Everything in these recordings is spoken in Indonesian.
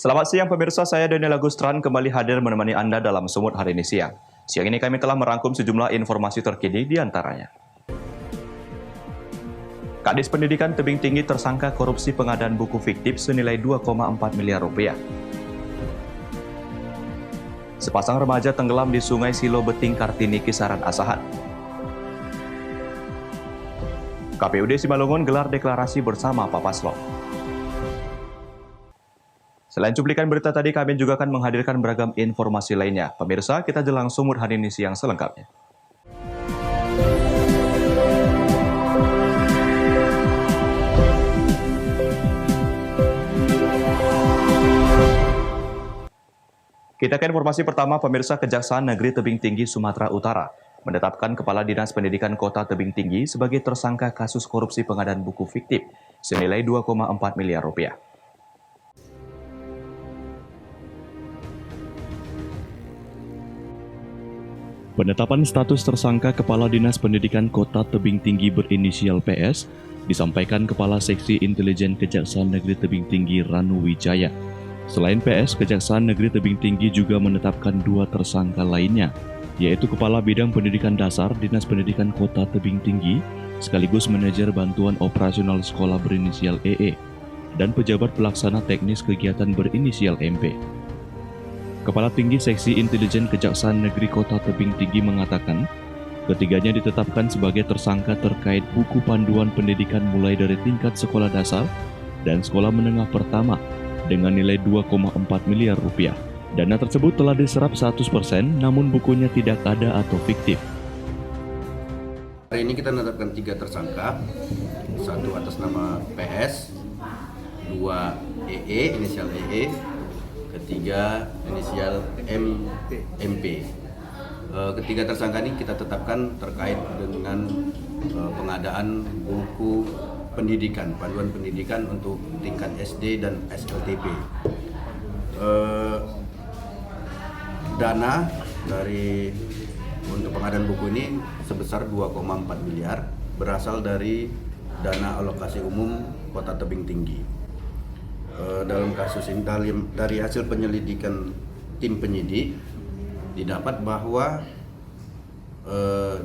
Selamat siang pemirsa, saya Daniel Agustran kembali hadir menemani Anda dalam Sumut hari ini siang. Siang ini kami telah merangkum sejumlah informasi terkini di antaranya. Kadis Pendidikan Tebing Tinggi tersangka korupsi pengadaan buku fiktif senilai 2,4 miliar rupiah. Sepasang remaja tenggelam di Sungai Silo Beting Kartini, Kisaran Asahan. KPUD Simalungun gelar deklarasi bersama Pak Paslon. Selain cuplikan berita tadi, kami juga akan menghadirkan beragam informasi lainnya. Pemirsa, kita jelang Sumut hari ini siang selengkapnya. Kita ke informasi pertama, pemirsa. Kejaksaan Negeri Tebing Tinggi Sumatera Utara menetapkan Kepala Dinas Pendidikan Kota Tebing Tinggi sebagai tersangka kasus korupsi pengadaan buku fiktif senilai 2,4 miliar rupiah. Penetapan status tersangka Kepala Dinas Pendidikan Kota Tebing Tinggi berinisial PS disampaikan Kepala Seksi Intelijen Kejaksaan Negeri Tebing Tinggi Ranu Wijaya. Selain PS, Kejaksaan Negeri Tebing Tinggi juga menetapkan dua tersangka lainnya, yaitu Kepala Bidang Pendidikan Dasar Dinas Pendidikan Kota Tebing Tinggi, sekaligus Manajer Bantuan Operasional Sekolah berinisial EE, dan Pejabat Pelaksana Teknis Kegiatan berinisial MP. Kepala Tinggi Seksi Intelijen Kejaksaan Negeri Kota Tebing Tinggi mengatakan, ketiganya ditetapkan sebagai tersangka terkait buku panduan pendidikan mulai dari tingkat sekolah dasar dan sekolah menengah pertama dengan nilai 2,4 miliar rupiah. Dana tersebut telah diserap 100%, namun bukunya tidak ada atau fiktif. Hari ini kita menetapkan 3 tersangka, satu atas nama PS, 2 EE, inisial EE, ketiga inisial MP. Ketiga tersangka ini kita tetapkan terkait dengan pengadaan buku pendidikan, panduan pendidikan untuk tingkat SD dan SLTP. Dana untuk pengadaan buku ini sebesar 2,4 miliar berasal dari dana alokasi umum Kota Tebing Tinggi. Dalam kasus ini dari hasil penyelidikan tim penyidik didapat bahwa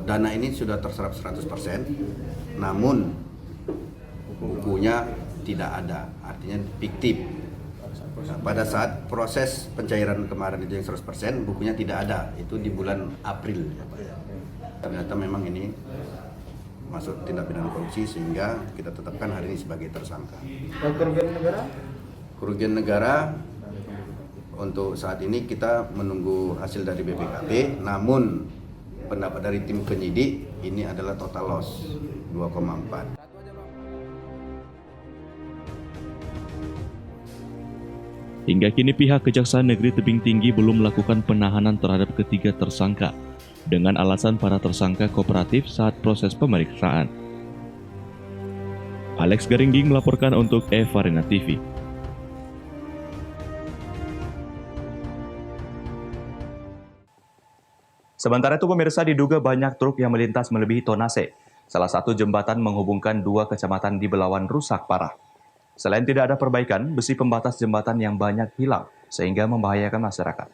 dana ini sudah terserap 100%, namun bukunya tidak ada, artinya fiktif. Nah, pada saat proses pencairan kemarin itu yang 100%, bukunya tidak ada, itu di bulan April. Ternyata memang ini masuk tindak pidana korupsi sehingga kita tetapkan hari ini sebagai tersangka. Kerugian negara? Kerugian negara untuk saat ini kita menunggu hasil dari BPKP, namun pendapat dari tim penyidik ini adalah total loss 2,4. Hingga kini pihak Kejaksaan Negeri Tebing Tinggi belum melakukan penahanan terhadap ketiga tersangka dengan alasan para tersangka kooperatif saat proses pemeriksaan. Alex Garingging melaporkan untuk Evarina TV. Sementara itu pemirsa, diduga banyak truk yang melintas melebihi tonase. Salah satu jembatan menghubungkan dua kecamatan di Belawan rusak parah. Selain tidak ada perbaikan, besi pembatas jembatan yang banyak hilang, sehingga membahayakan masyarakat.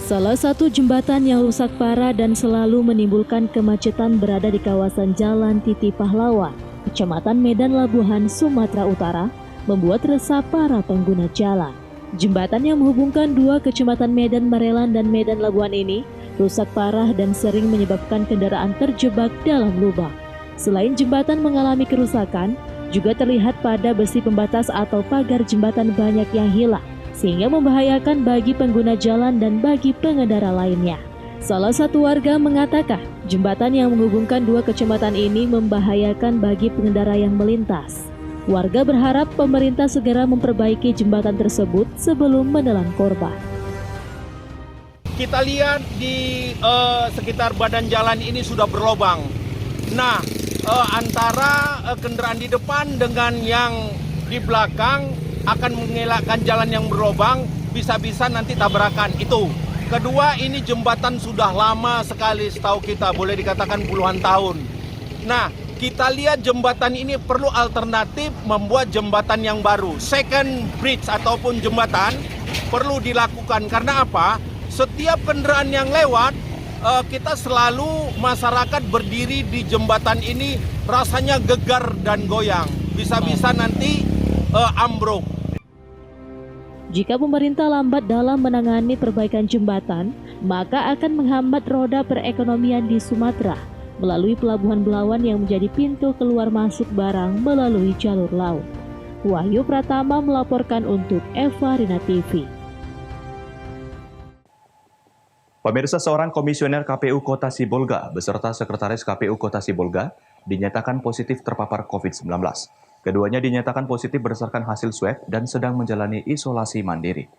Salah satu jembatan yang rusak parah dan selalu menimbulkan kemacetan berada di kawasan Jalan Titi Pahlawan, Kecamatan Medan Labuhan, Sumatera Utara, membuat resah para pengguna jalan. Jembatan yang menghubungkan dua kecamatan Medan Marelan dan Medan Labuhan ini rusak parah dan sering menyebabkan kendaraan terjebak dalam lubang. Selain jembatan mengalami kerusakan, juga terlihat pada besi pembatas atau pagar jembatan banyak yang hilang, sehingga membahayakan bagi pengguna jalan dan bagi pengendara lainnya. Salah satu warga mengatakan, jembatan yang menghubungkan dua kecamatan ini membahayakan bagi pengendara yang melintas. Warga berharap pemerintah segera memperbaiki jembatan tersebut sebelum menelan korban. Kita lihat di sekitar badan jalan ini sudah berlobang. Nah, antara kendaraan di depan dengan yang di belakang akan mengelakkan jalan yang berlobang, bisa-bisa nanti tabrakan itu. Kedua, ini jembatan sudah lama sekali setahu kita, boleh dikatakan puluhan tahun. Nah, kita lihat jembatan ini perlu alternatif membuat jembatan yang baru. Second bridge ataupun jembatan perlu dilakukan. Karena apa? Setiap kendaraan yang lewat, kita selalu masyarakat berdiri di jembatan ini rasanya gegar dan goyang. Bisa-bisa nanti ambruk. Jika pemerintah lambat dalam menangani perbaikan jembatan, maka akan menghambat roda perekonomian di Sumatera melalui Pelabuhan Belawan yang menjadi pintu keluar masuk barang melalui jalur laut. Wahyu Pratama melaporkan untuk Eva Rina TV. Pemirsa, seorang komisioner KPU Kota Sibolga beserta sekretaris KPU Kota Sibolga dinyatakan positif terpapar COVID-19. Keduanya dinyatakan positif berdasarkan hasil swab dan sedang menjalani isolasi mandiri.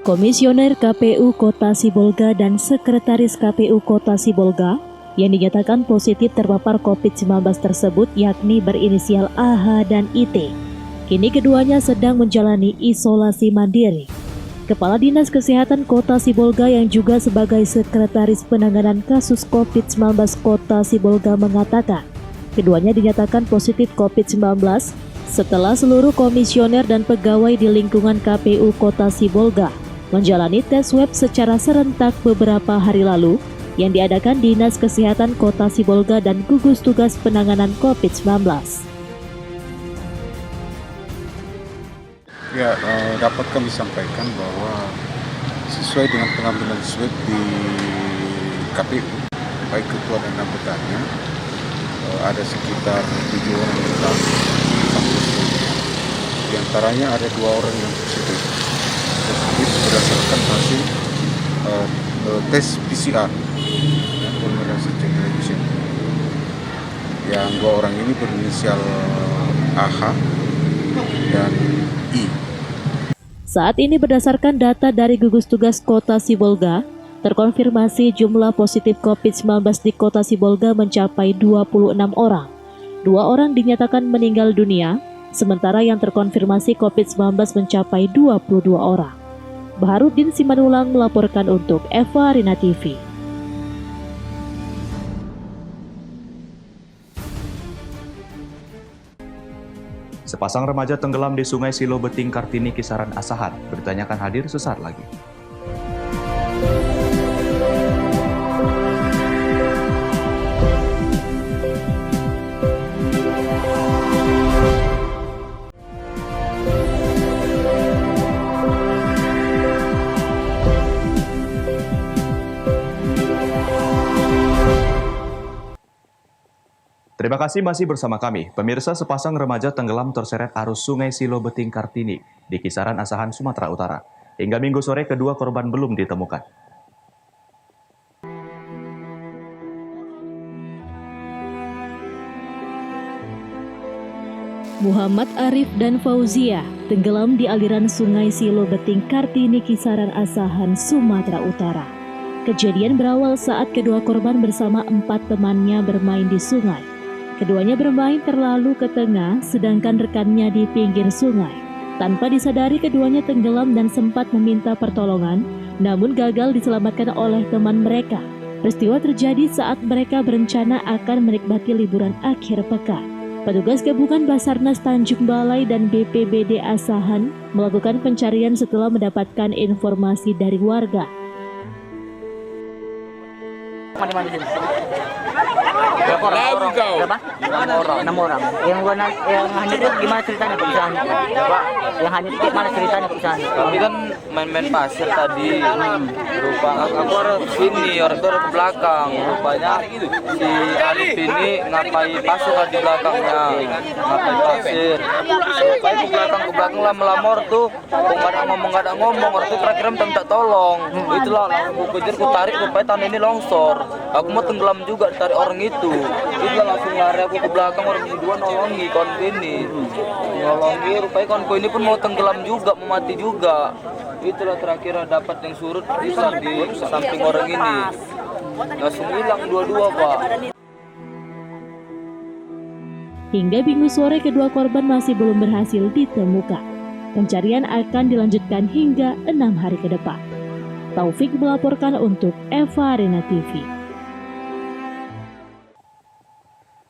Komisioner KPU Kota Sibolga dan Sekretaris KPU Kota Sibolga yang dinyatakan positif terpapar COVID-19 tersebut yakni berinisial AH dan IT. Kini keduanya sedang menjalani isolasi mandiri. Kepala Dinas Kesehatan Kota Sibolga yang juga sebagai Sekretaris Penanganan Kasus COVID-19 Kota Sibolga mengatakan, keduanya dinyatakan positif COVID-19 setelah seluruh komisioner dan pegawai di lingkungan KPU Kota Sibolga menjalani tes swab secara serentak beberapa hari lalu yang diadakan Dinas Kesehatan Kota Sibolga dan Gugus Tugas Penanganan COVID-19. Ya, dapat kami sampaikan bahwa sesuai dengan pengambilan swab di KPU, baik ketua dan anggotanya, ada sekitar 7 orang yang datang sampai sebelumnya. Di antaranya ada 2 orang yang positif berdasarkan hasil tes PCR pulmonary generation. Yang 2 orang ini berinisial AH dan I. Saat ini berdasarkan data dari Gugus Tugas Kota Sibolga, terkonfirmasi jumlah positif COVID-19 di Kota Sibolga mencapai 26 orang. 2 orang dinyatakan meninggal dunia, sementara yang terkonfirmasi COVID-19 mencapai 22 orang. Baharudin Simanulang melaporkan untuk Eva Rina TV. Sepasang remaja tenggelam di Sungai Silo Beting Kartini Kisaran Asahan. Beritanya akan hadir sesaat lagi. Terima kasih masih bersama kami. Pemirsa, sepasang remaja tenggelam terseret arus Sungai Silo Beting Kartini di Kisaran Asahan, Sumatera Utara. Hingga Minggu sore, kedua korban belum ditemukan. Muhammad Arif dan Fauzia tenggelam di aliran Sungai Silo Beting Kartini Kisaran Asahan, Sumatera Utara. Kejadian berawal saat kedua korban bersama 4 temannya bermain di sungai. Keduanya bermain terlalu ke tengah, sedangkan rekannya di pinggir sungai. Tanpa disadari, keduanya tenggelam dan sempat meminta pertolongan, namun gagal diselamatkan oleh teman mereka. Peristiwa terjadi saat mereka berencana akan menikmati liburan akhir pekan. Petugas gabungan Basarnas Tanjung Balai dan BPBD Asahan melakukan pencarian setelah mendapatkan informasi dari warga. Berapa orang? 6 orang. Yang hanyut itu gimana ceritanya perusahaan? Yang hanyut itu gimana ceritanya perusahaan? Kami kan main-main pasir tadi. Rupa aku ada sini, orang itu ada ke belakang. Rupanya si Arif ini ngapai pasir di belakangnya. Ngapai pasir. Rupanya ke belakang lama-lama tuh. Nggak ada ngomong. Orang itu terakhir minta tolong. Itulah langsung aku kejar, aku tarik. Rupanya tanah ini longsor. Aku mau tenggelam juga ditarik orang itu. Itulah langsung lari aku ke belakang, orang berdua nolongi kawanku ini. Nolongi, rupanya kawanku ini pun mau tenggelam juga, mau mati juga. Itulah terakhir dapat yang surut bisa di samping orang ini. Langsung hilang dua-dua, Pak. Hingga Minggu sore kedua korban masih belum berhasil ditemukan. Pencarian akan dilanjutkan hingga 6 hari ke depan. Taufik melaporkan untuk Eva Arena TV.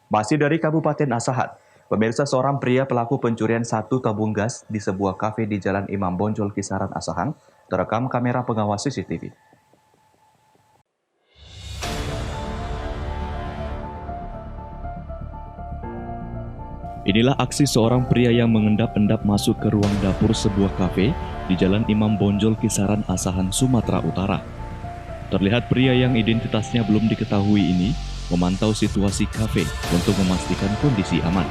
Masih dari Kabupaten Asahan, pemirsa seorang pria pelaku pencurian 1 tabung gas di sebuah kafe di Jalan Imam Bonjol, Kisaran, Asahan, terekam kamera pengawas CCTV. Inilah aksi seorang pria yang mengendap-endap masuk ke ruang dapur sebuah kafe di Jalan Imam Bonjol, Kisaran, Asahan, Sumatera Utara. Terlihat pria yang identitasnya belum diketahui ini memantau situasi kafe untuk memastikan kondisi aman.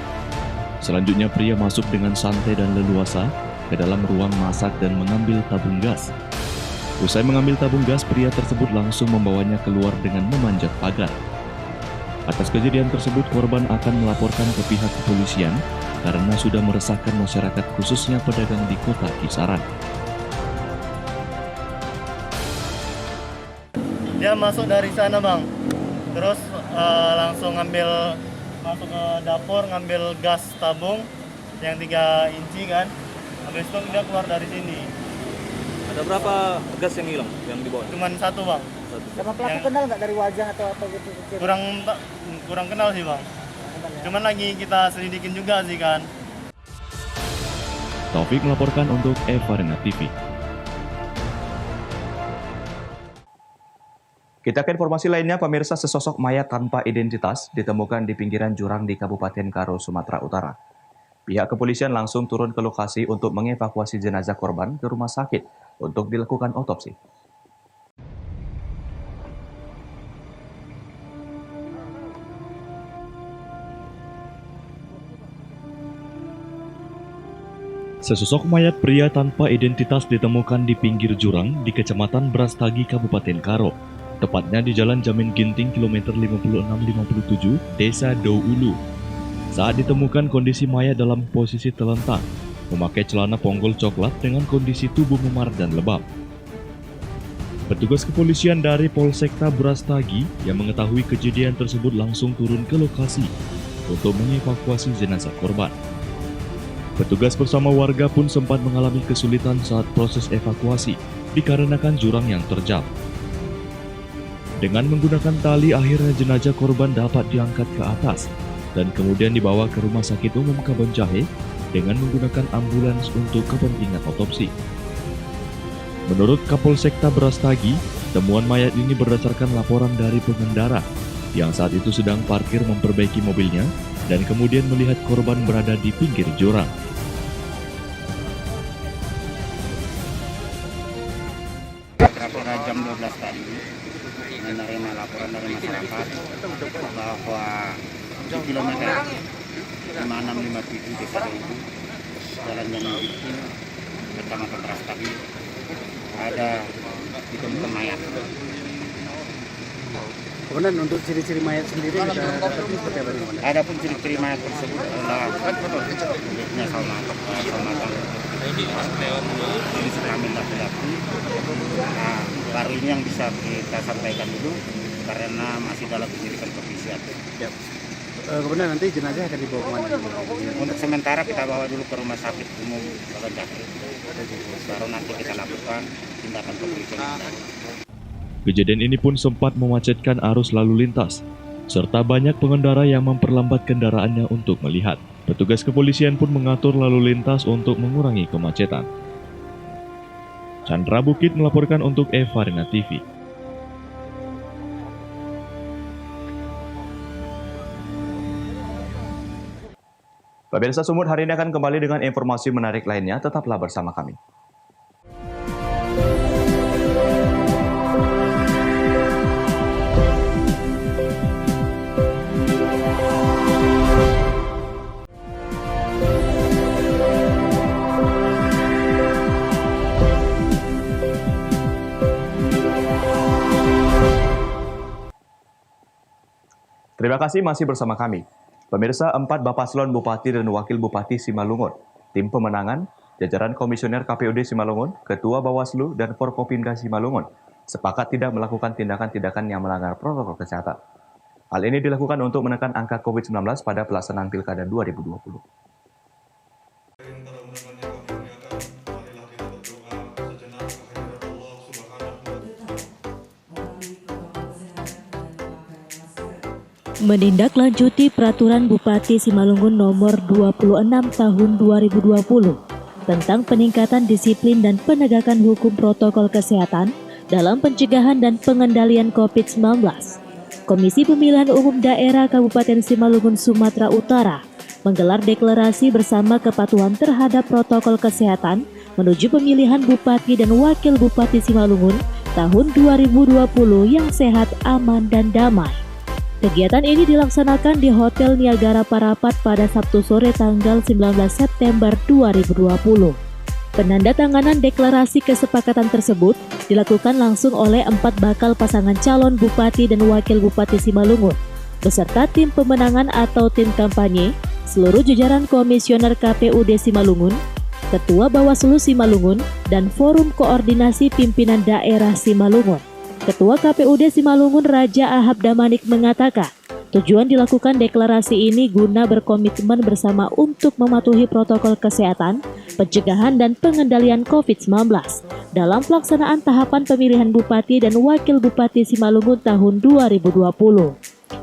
Selanjutnya pria masuk dengan santai dan leluasa ke dalam ruang masak dan mengambil tabung gas. Usai mengambil tabung gas, pria tersebut langsung membawanya keluar dengan memanjat pagar. Atas kejadian tersebut, korban akan melaporkan ke pihak kepolisian karena sudah meresahkan masyarakat khususnya pedagang di kota Kisaran. Dia masuk dari sana bang, terus langsung masuk ke dapur ngambil gas tabung yang 3 inci kan. Habis itu dia keluar dari sini. Ada berapa gas yang hilang yang dibawa? Cuman 1 bang. Sama pelaku kenal nggak dari wajah atau apa gitu? Kurang kenal sih bang. Cuman lagi kita selidikin juga sih kan. Taufik melaporkan untuk Eva Arena TV. Kita ke informasi lainnya, pemirsa, sesosok mayat tanpa identitas ditemukan di pinggiran jurang di Kabupaten Karo, Sumatera Utara. Pihak kepolisian langsung turun ke lokasi untuk mengevakuasi jenazah korban ke rumah sakit untuk dilakukan otopsi. Sesosok mayat pria tanpa identitas ditemukan di pinggir jurang di Kecamatan Brastagi, Kabupaten Karo. Tepatnya di Jalan Jamin Ginting kilometer 56-57, Desa Douulu. Saat ditemukan, kondisi mayat dalam posisi telentang, memakai celana ponggol coklat dengan kondisi tubuh memar dan lebam. Petugas kepolisian dari Polsekta Brastagi yang mengetahui kejadian tersebut langsung turun ke lokasi untuk mengevakuasi jenazah korban. Petugas bersama warga pun sempat mengalami kesulitan saat proses evakuasi dikarenakan jurang yang terjal. Dengan menggunakan tali, akhirnya jenazah korban dapat diangkat ke atas dan kemudian dibawa ke Rumah Sakit Umum Kabanjahe dengan menggunakan ambulans untuk kepentingan otopsi. Menurut Kapolsekta Brastagi, temuan mayat ini berdasarkan laporan dari pengendara yang saat itu sedang parkir memperbaiki mobilnya dan kemudian melihat korban berada di pinggir jurang. Pada jam 12 tadi menerima laporan dari masyarakat bahwa di kilometer 5657 Desa Douulu, Jalan Jamin Ginting, Kecamatan Brastagi, ada ditemukan mayat. Kemudian untuk ciri-ciri mayat sendiri kita dapati seperti apa nih? Ada pun ciri-ciri mayat tersebut adalah kulitnya salmatan, jenis kelamin laki-laki. Nah, baru ini yang bisa kita sampaikan dulu karena masih dalam penyelidikan kepolisian. Ya. Kemudian nanti jenazah akan dibawa kemana? Untuk sementara kita bawa dulu ke Rumah Sakit Umum Kabanjahe. Baru nanti kita lakukan tindakan kepolisian. Kejadian ini pun sempat memacetkan arus lalu lintas, serta banyak pengendara yang memperlambat kendaraannya untuk melihat. Petugas kepolisian pun mengatur lalu lintas untuk mengurangi kemacetan. Chandra Bukit melaporkan untuk Eva Arena TV. Pemirsa Sumut, hari ini akan kembali dengan informasi menarik lainnya. Tetaplah bersama kami. Terima kasih masih bersama kami. Pemirsa, 4 Bapaslon Bupati dan Wakil Bupati Simalungun, tim pemenangan, jajaran Komisioner KPUD Simalungun, Ketua Bawaslu, dan Forkopimda Simalungun sepakat tidak melakukan tindakan-tindakan yang melanggar protokol kesehatan. Hal ini dilakukan untuk menekan angka COVID-19 pada pelaksanaan Pilkada 2020. Menindaklanjuti Peraturan Bupati Simalungun Nomor 26 Tahun 2020 tentang peningkatan disiplin dan penegakan hukum protokol kesehatan dalam pencegahan dan pengendalian COVID-19, Komisi Pemilihan Umum Daerah Kabupaten Simalungun, Sumatera Utara menggelar deklarasi bersama kepatuhan terhadap protokol kesehatan menuju pemilihan Bupati dan Wakil Bupati Simalungun tahun 2020 yang sehat, aman, dan damai. Kegiatan ini dilaksanakan di Hotel Niagara Parapat pada Sabtu sore tanggal 19 September 2020. Penandatanganan deklarasi kesepakatan tersebut dilakukan langsung oleh 4 bakal pasangan calon Bupati dan Wakil Bupati Simalungun, beserta tim pemenangan atau tim kampanye, seluruh jajaran Komisioner KPUD Simalungun, Ketua Bawaslu Simalungun, dan Forum Koordinasi Pimpinan Daerah Simalungun. Ketua KPUD Simalungun Raja Ahab Damanik mengatakan, tujuan dilakukan deklarasi ini guna berkomitmen bersama untuk mematuhi protokol kesehatan, pencegahan dan pengendalian COVID-19 dalam pelaksanaan tahapan pemilihan Bupati dan Wakil Bupati Simalungun tahun 2020.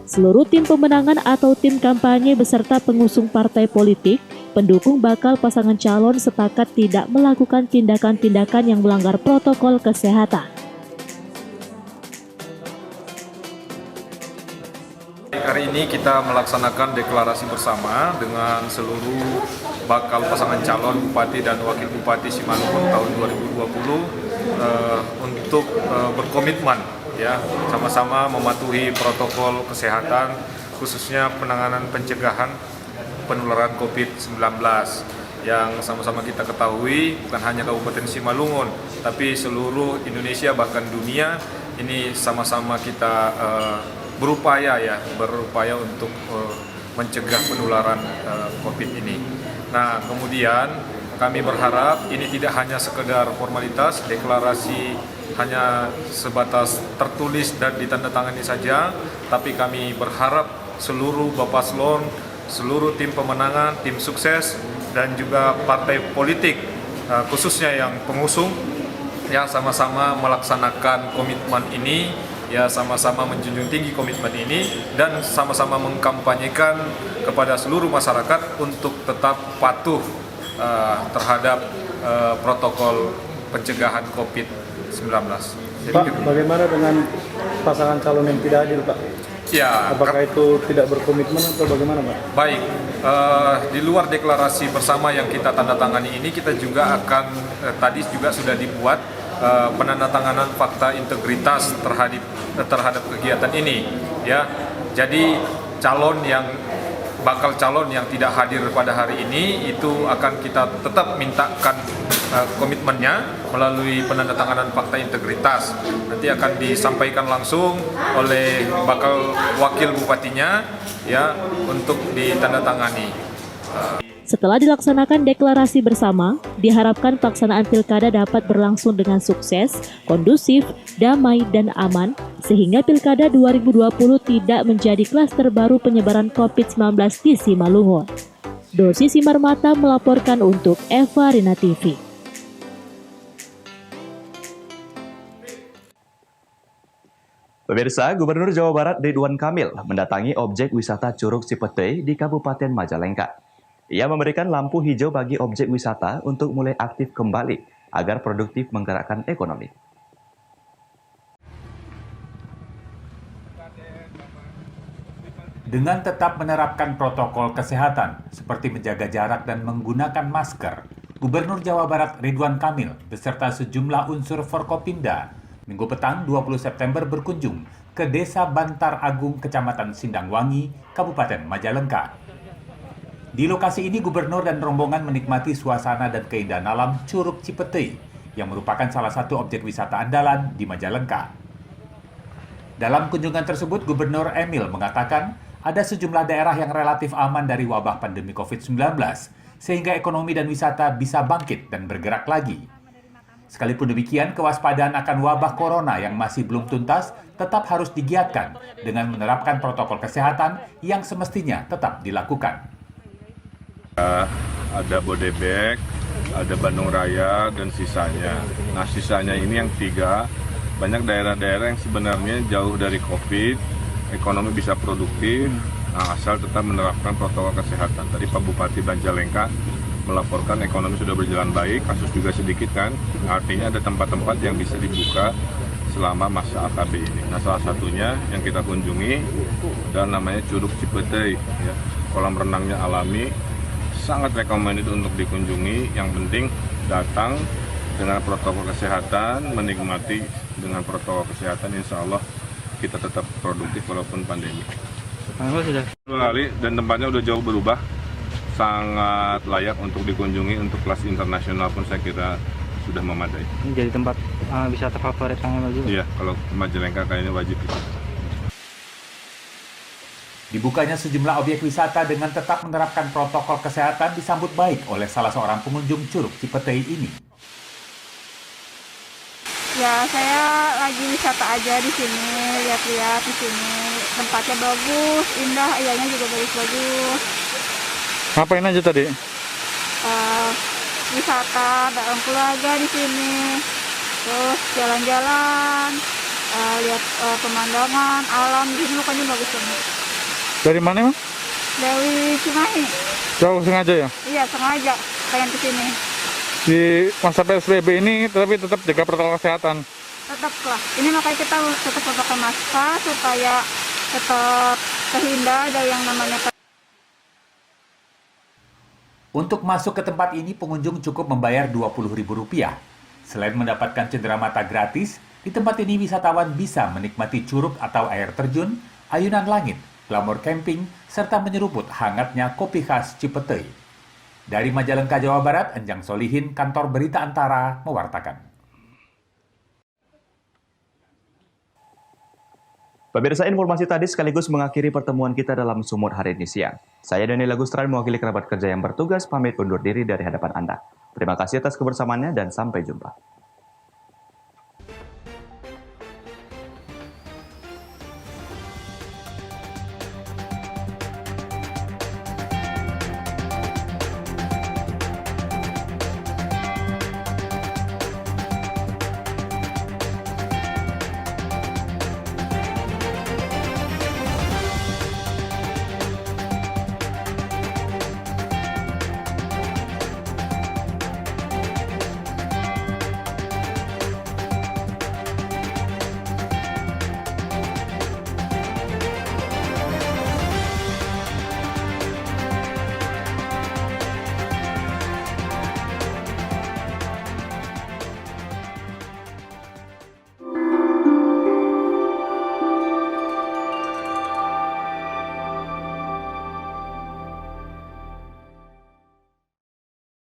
Seluruh tim pemenangan atau tim kampanye beserta pengusung partai politik, pendukung bakal pasangan calon sepakat tidak melakukan tindakan-tindakan yang melanggar protokol kesehatan. Hari ini kita melaksanakan deklarasi bersama dengan seluruh bakal pasangan calon Bupati dan Wakil Bupati Simalungun tahun 2020 untuk berkomitmen ya sama-sama mematuhi protokol kesehatan khususnya penanganan pencegahan penularan COVID-19 yang sama-sama kita ketahui bukan hanya Kabupaten Simalungun tapi seluruh Indonesia bahkan dunia ini sama-sama kita berupaya untuk mencegah penularan COVID ini. Nah, kemudian kami berharap ini tidak hanya sekedar formalitas, deklarasi hanya sebatas tertulis dan ditandatangani saja, tapi kami berharap seluruh Bapaslon, seluruh tim pemenangan, tim sukses, dan juga partai politik, khususnya yang pengusung, yang sama-sama melaksanakan komitmen ini, ya sama-sama menjunjung tinggi komitmen ini dan sama-sama mengkampanyekan kepada seluruh masyarakat untuk tetap patuh terhadap protokol pencegahan COVID-19. Pak, bagaimana dengan pasangan calon yang tidak hadir, Pak? Ya, apakah itu tidak berkomitmen atau bagaimana, Pak? Baik, di luar deklarasi bersama yang kita tandatangani ini, kita juga akan tadi juga sudah dibuat penandatanganan fakta integritas terhadap kegiatan ini ya. Jadi bakal calon yang tidak hadir pada hari ini itu akan kita tetap mintakan komitmennya melalui penandatanganan fakta integritas. Nanti akan disampaikan langsung oleh bakal wakil bupatinya ya untuk ditandatangani. Setelah dilaksanakan deklarasi bersama, diharapkan pelaksanaan pilkada dapat berlangsung dengan sukses, kondusif, damai, dan aman, sehingga pilkada 2020 tidak menjadi klaster baru penyebaran COVID-19 di Simalungun. Dosi Simarmata melaporkan untuk Eva Rina TV. Pemirsa, Gubernur Jawa Barat Ridwan Kamil mendatangi objek wisata Curug Cipete di Kabupaten Majalengka. Ia memberikan lampu hijau bagi objek wisata untuk mulai aktif kembali agar produktif menggerakkan ekonomi. Dengan tetap menerapkan protokol kesehatan seperti menjaga jarak dan menggunakan masker, Gubernur Jawa Barat Ridwan Kamil beserta sejumlah unsur Forkopimda Minggu petang 20 September berkunjung ke Desa Bantar Agung, Kecamatan Sindangwangi, Kabupaten Majalengka. Di lokasi ini, Gubernur dan rombongan menikmati suasana dan keindahan alam Curug Cipete, yang merupakan salah satu objek wisata andalan di Majalengka. Dalam kunjungan tersebut, Gubernur Emil mengatakan ada sejumlah daerah yang relatif aman dari wabah pandemi COVID-19, sehingga ekonomi dan wisata bisa bangkit dan bergerak lagi. Sekalipun demikian, kewaspadaan akan wabah corona yang masih belum tuntas tetap harus digiatkan dengan menerapkan protokol kesehatan yang semestinya tetap dilakukan. Ada Bodebek, ada Bandung Raya, dan sisanya. Nah, sisanya ini yang 3, banyak daerah-daerah yang sebenarnya jauh dari COVID, ekonomi bisa produktif, asal tetap menerapkan protokol kesehatan. Tadi Pak Bupati Banjalengka melaporkan ekonomi sudah berjalan baik, kasus juga sedikit kan, artinya ada tempat-tempat yang bisa dibuka selama masa AKB ini. Nah, salah satunya yang kita kunjungi dan namanya Curug Cipetei, ya. Kolam renangnya alami, sangat recommended untuk dikunjungi. Yang penting datang dengan protokol kesehatan, menikmati dengan protokol kesehatan, insya Allah kita tetap produktif walaupun pandemi. Sudah 2 kali dan tempatnya udah jauh berubah. Sangat layak untuk dikunjungi, untuk kelas internasional pun saya kira sudah memadai. Ini jadi tempat wisata favorit Kang Emil juga? Iya, kalau Majalengka kayaknya wajib itu. Dibukanya sejumlah objek wisata dengan tetap menerapkan protokol kesehatan disambut baik oleh salah seorang pengunjung Curug Cipetei ini. Ya, saya lagi wisata aja di sini, lihat-lihat di sini. Tempatnya bagus, indah, ianya juga bagus-bagus. Ngapain aja tadi? Wisata bareng keluarga di sini, terus jalan-jalan, lihat pemandangan alam di sini, pokoknya bagus banget. Dari mana emang? Dari Cimahi. Jauh sengaja ya? Iya, sengaja pengen ke sini. Di masa PSBB ini tapi tetap jaga protokol kesehatan. Tetap lah. Ini makanya kita tetap pakai masker supaya tetap terhindar dari yang namanya. Untuk masuk ke tempat ini, pengunjung cukup membayar Rp20.000. Selain mendapatkan cenderamata gratis, di tempat ini wisatawan bisa menikmati curug atau air terjun, ayunan langit, glamor camping, serta menyeruput hangatnya kopi khas Cipetei. Dari Majalengka, Jawa Barat, Enjang Solihin, Kantor Berita Antara, mewartakan. Pemirsa, informasi tadi sekaligus mengakhiri pertemuan kita dalam Sumut hari ini siang. Saya Daniel Agustran mewakili kerabat kerja yang bertugas pamit undur diri dari hadapan Anda. Terima kasih atas kebersamaannya dan sampai jumpa.